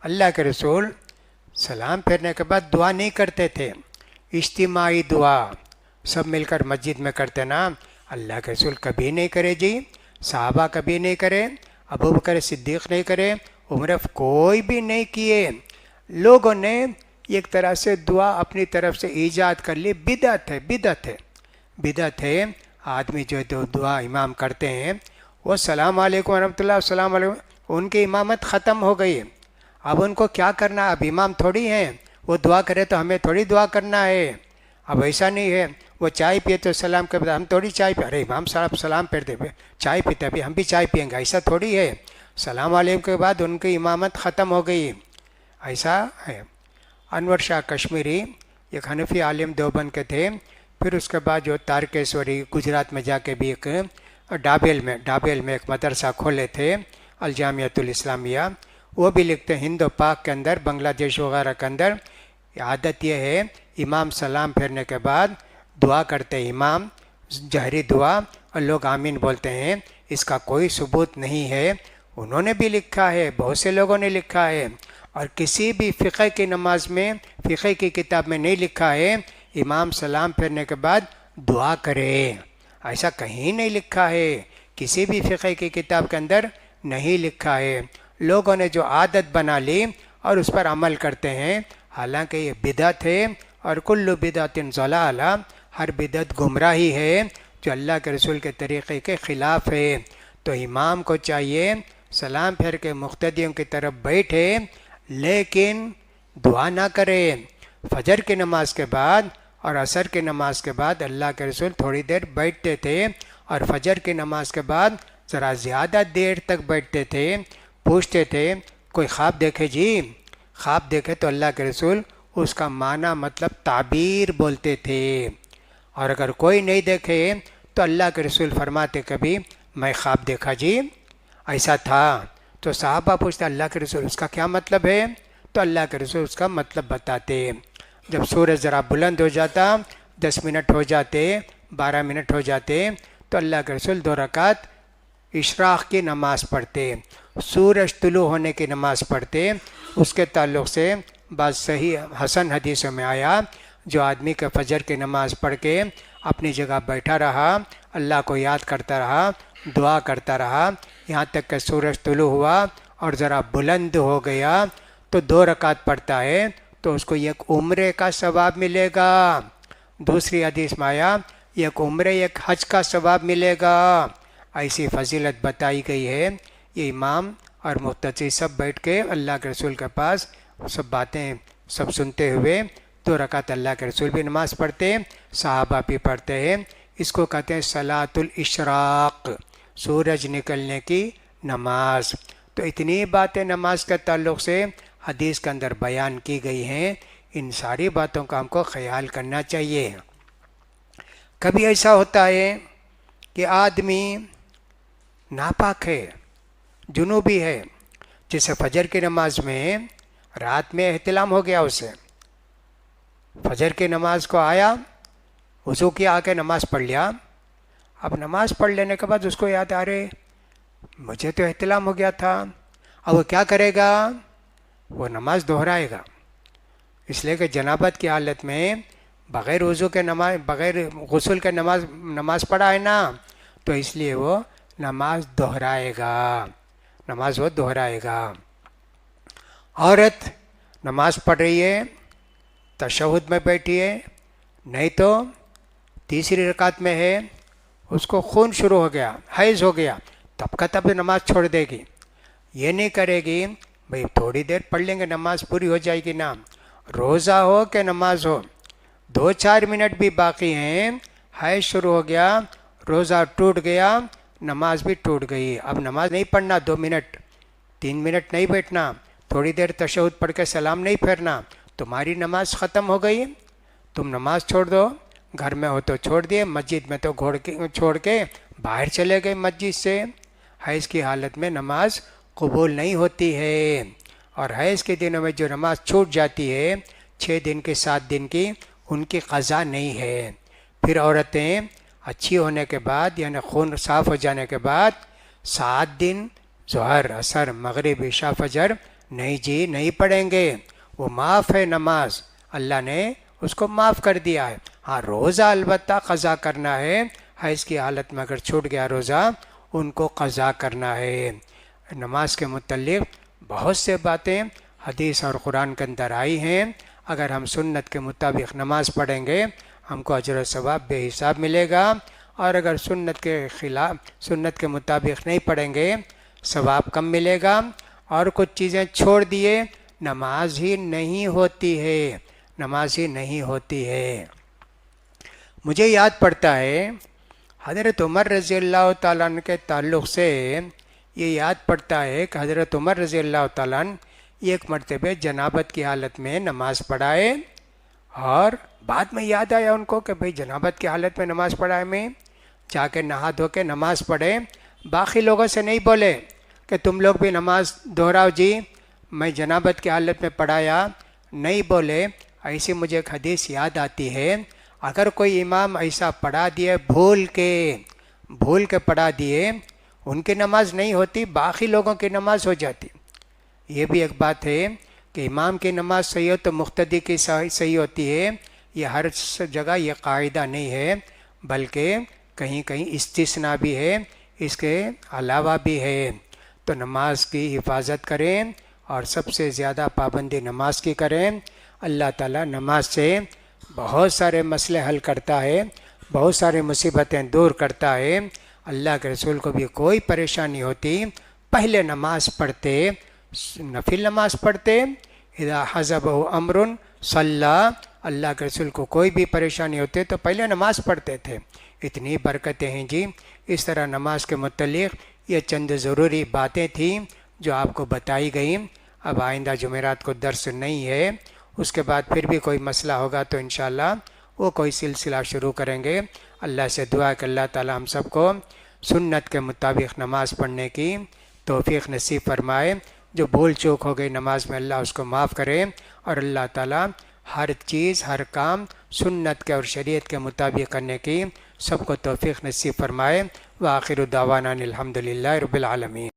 اللہ کے رسول سلام پھیرنے کے بعد دعا نہیں کرتے تھے، اجتماعی دعا سب مل کر مسجد میں کرتے نا، اللہ کے رسول کبھی نہیں کرے جی، صحابہ کبھی نہیں کرے، ابو بکر صدیق نہیں کرے، عمر کوئی بھی نہیں کیے۔ لوگوں نے ایک طرح سے دعا اپنی طرف سے ایجاد کر لی، بدعت ہے، بدعت ہے، بدعت ہے۔ آدمی جو دعا امام کرتے ہیں وہ السلام علیکم ورحمۃ اللہ، السلام علیکم، ان کی امامت ختم ہو گئی، اب ان کو کیا کرنا، اب امام تھوڑی ہیں، وہ دعا کرے تو ہمیں تھوڑی دعا کرنا ہے، اب ایسا نہیں ہے۔ وہ چائے پیے تو سلام کے بعد ہم تھوڑی چائے پی، ارے امام صاحب سلام پھیرتے چائے پیتے ابھی ہم بھی چائے پئیں گے، ایسا تھوڑی ہے۔ سلام علیکم کے بعد ان کی امامت ختم ہو گئی، ایسا ہے۔ انور شاہ کشمیری ایک حنفی عالم دیوبند کے تھے، پھر اس کے بعد جو تارکیشوری گجرات میں جا کے بھی ایک ڈابیل میں ایک مدرسہ کھولے تھے، الجامعۃ الاسلامیہ، وہ بھی لکھتے ہیں ہند و پاک کے اندر، بنگلہ دیش وغیرہ کے اندر عادت یہ ہے امام سلام پھیرنے کے بعد دعا کرتے امام، جہری دعا، اور لوگ آمین بولتے ہیں، اس کا کوئی ثبوت نہیں ہے۔ انہوں نے بھی لکھا ہے، بہت سے لوگوں نے لکھا ہے، اور کسی بھی فقہ کی نماز میں، فقہ کی کتاب میں نہیں لکھا ہے امام سلام پھیرنے کے بعد دعا کرے، ایسا کہیں نہیں لکھا ہے، کسی بھی فقہ کی کتاب کے اندر نہیں لکھا ہے۔ لوگوں نے جو عادت بنا لی اور اس پر عمل کرتے ہیں، حالانکہ یہ بدعت ہے، اور کل بدعت ضلالہ، ہر بدعت گمراہی ہے جو اللہ کے رسول کے طریقے کے خلاف ہے۔ تو امام کو چاہیے سلام پھیر کے مقتدیوں کی طرف بیٹھے، لیکن دعا نہ کرے۔ فجر کی نماز کے بعد اور عصر کی نماز کے بعد اللہ کے رسول تھوڑی دیر بیٹھتے تھے، اور فجر کی نماز کے بعد ذرا زیادہ دیر تک بیٹھتے تھے، پوچھتے تھے کوئی خواب دیکھے جی، خواب دیکھے تو اللہ کے رسول اس کا معنی مطلب تعبیر بولتے تھے، اور اگر کوئی نہیں دیکھے تو اللہ کے رسول فرماتے کبھی میں خواب دیکھا جی، ایسا تھا، تو صحابہ پوچھتے اللہ کے رسول اس کا کیا مطلب ہے، تو اللہ کے رسول اس کا مطلب بتاتے۔ جب سورج ذرا بلند ہو جاتا، 10 منٹ ہو جاتے، 12 منٹ ہو جاتے، تو اللہ کے رسول 2 رکعت اشراق کی نماز پڑھتے، سورج طلوع ہونے کی نماز پڑھتے۔ اس کے تعلق سے بعض صحیح حسن حدیثوں میں آیا، جو آدمی کا فجر کی نماز پڑھ کے اپنی جگہ بیٹھا رہا، اللہ کو یاد کرتا رہا، دعا کرتا رہا، یہاں تک کہ سورج طلوع ہوا اور ذرا بلند ہو گیا، تو 2 رکعت پڑھتا ہے تو اس کو ایک عمرے کا ثواب ملے گا۔ دوسری حدیث میں آیا ایک عمرے ایک حج کا ثواب ملے گا، ایسی فضیلت بتائی گئی ہے۔ یہ امام اور مقتدی سب بیٹھ کے اللہ کے رسول کے پاس سب باتیں سب سنتے ہوئے 2 رکعت اللہ کے رسول بھی نماز پڑھتے، صحابہ بھی پڑھتے ہیں۔ اس کو کہتے ہیں صلاۃ الاشراق، سورج نکلنے کی نماز۔ تو اتنی باتیں نماز کے تعلق سے حدیث کے اندر بیان کی گئی ہیں، ان ساری باتوں کا ہم کو خیال کرنا چاہیے۔ کبھی ایسا ہوتا ہے کہ آدمی ناپاک ہے، جنوبی ہے، جیسے فجر کی نماز میں رات میں احتلام ہو گیا، اسے فجر کی نماز کو آیا، وضو کیا، آ کے نماز پڑھ لیا، اب نماز پڑھ لینے کے بعد اس کو یاد آ رہے مجھے تو احتلام ہو گیا تھا، اب وہ کیا کرے گا، وہ نماز دہرائے گا، اس لیے کہ جنابت کی حالت میں بغیر وضو کے نماز، بغیر غسل کے نماز پڑھا ہے نا، تو اس لیے وہ نماز دہرائے گا، نماز وہ دہرائے گا۔ عورت نماز پڑھ رہی ہے، تشہد میں بیٹھی ہے، نہیں تو تیسری رکعت میں ہے، اس کو خون شروع ہو گیا، حیض ہو گیا، تب کا تب نماز چھوڑ دے گی، یہ نہیں کرے گی بھئی تھوڑی دیر پڑھ لیں گے نماز پوری ہو جائے گی نا، روزہ ہو کہ نماز ہو، 2-4 منٹ بھی باقی ہیں، حیض شروع ہو گیا، روزہ ٹوٹ گیا، نماز بھی ٹوٹ گئی، اب نماز نہیں پڑھنا، 2 منٹ 3 منٹ نہیں بیٹھنا، تھوڑی دیر تشہد پڑھ کے سلام نہیں پھیرنا، تمہاری نماز ختم ہو گئی، تم نماز چھوڑ دو، گھر میں ہو تو چھوڑ دیے، مسجد میں تو چھوڑ کے باہر چلے گئے مسجد سے۔ حیض کی حالت میں نماز قبول نہیں ہوتی ہے، اور حیض کے دنوں میں جو نماز چھوٹ جاتی ہے 6 دن کی 7 دن کی، ان کی قضا نہیں ہے۔ پھر عورتیں اچھی ہونے کے بعد، یعنی خون صاف ہو جانے کے بعد 7 دن ظہر، عصر، مغرب، عشاء، فجر نہیں جی نہیں پڑھیں گے، وہ معاف ہے نماز، اللہ نے اس کو معاف کر دیا ہے۔ ہاں روزہ البتہ قضا کرنا ہے، حیض کی حالت میں اگر چھوٹ گیا روزہ ان کو قضا کرنا ہے۔ نماز کے متعلق بہت سے باتیں حدیث اور قرآن کے اندر آئی ہیں، اگر ہم سنت کے مطابق نماز پڑھیں گے ہم کو اجر و ثواب بے حساب ملے گا، اور اگر سنت کے خلاف سنت کے مطابق نہیں پڑھیں گے ثواب کم ملے گا، اور کچھ چیزیں چھوڑ دیے نماز ہی نہیں ہوتی ہے، نماز ہی نہیں ہوتی ہے۔ مجھے یاد پڑتا ہے حضرت عمر رضی اللہ تعالیٰ عنہ کے تعلق سے، یہ یاد پڑتا ہے کہ حضرت عمر رضی اللہ تعالیٰ عنہ ایک مرتبہ جنابت کی حالت میں نماز پڑھائے، اور بعد میں یاد آیا ان کو کہ بھئی جنابت کی حالت میں نماز پڑھائے، میں جا کے نہا دھو کے نماز پڑھے، باقی لوگوں سے نہیں بولے کہ تم لوگ بھی نماز دہراؤ جی، میں جنابت کی حالت میں پڑھایا، نہیں بولے۔ ایسی مجھے ایک حدیث یاد آتی ہے، اگر کوئی امام ایسا پڑھا دیے بھول کے پڑھا دیے، ان کی نماز نہیں ہوتی، باقی لوگوں کی نماز ہو جاتی۔ یہ بھی ایک بات ہے کہ امام کی نماز صحیح ہو تو مقتدی کی صحیح ہوتی ہے، یہ ہر جگہ یہ قاعدہ نہیں ہے، بلکہ کہیں کہیں استثناء بھی ہے، اس کے علاوہ بھی ہے۔ تو نماز کی حفاظت کریں اور سب سے زیادہ پابندی نماز کی کریں۔ اللہ تعالیٰ نماز سے بہت سارے مسئلے حل کرتا ہے، بہت سارے مصیبتیں دور کرتا ہے۔ اللہ کے رسول کو بھی کوئی پریشانی ہوتی پہلے نماز پڑھتے، نفل نماز پڑھتے، اذا حزبہ امر صلی، اللہ کے رسول کو کوئی بھی پریشانی ہوتی تو پہلے نماز پڑھتے تھے۔ اتنی برکتیں ہیں جی۔ اس طرح نماز کے متعلق یہ چند ضروری باتیں تھیں جو آپ کو بتائی گئیں۔ اب آئندہ جمعرات کو درس نہیں ہے، اس کے بعد پھر بھی کوئی مسئلہ ہوگا تو انشاءاللہ وہ کوئی سلسلہ شروع کریں گے۔ اللہ سے دعا ہے کہ اللہ تعالیٰ ہم سب کو سنت کے مطابق نماز پڑھنے کی توفیق نصیب فرمائے۔ جو بھول چوک ہو گئی نماز میں اللہ اس کو معاف کرے، اور اللہ تعالیٰ ہر چیز ہر کام سنت کے اور شریعت کے مطابق کرنے کی سب کو توفیق نصیب فرمائے۔ وآخر دعوانا الحمدللہ رب العالمین۔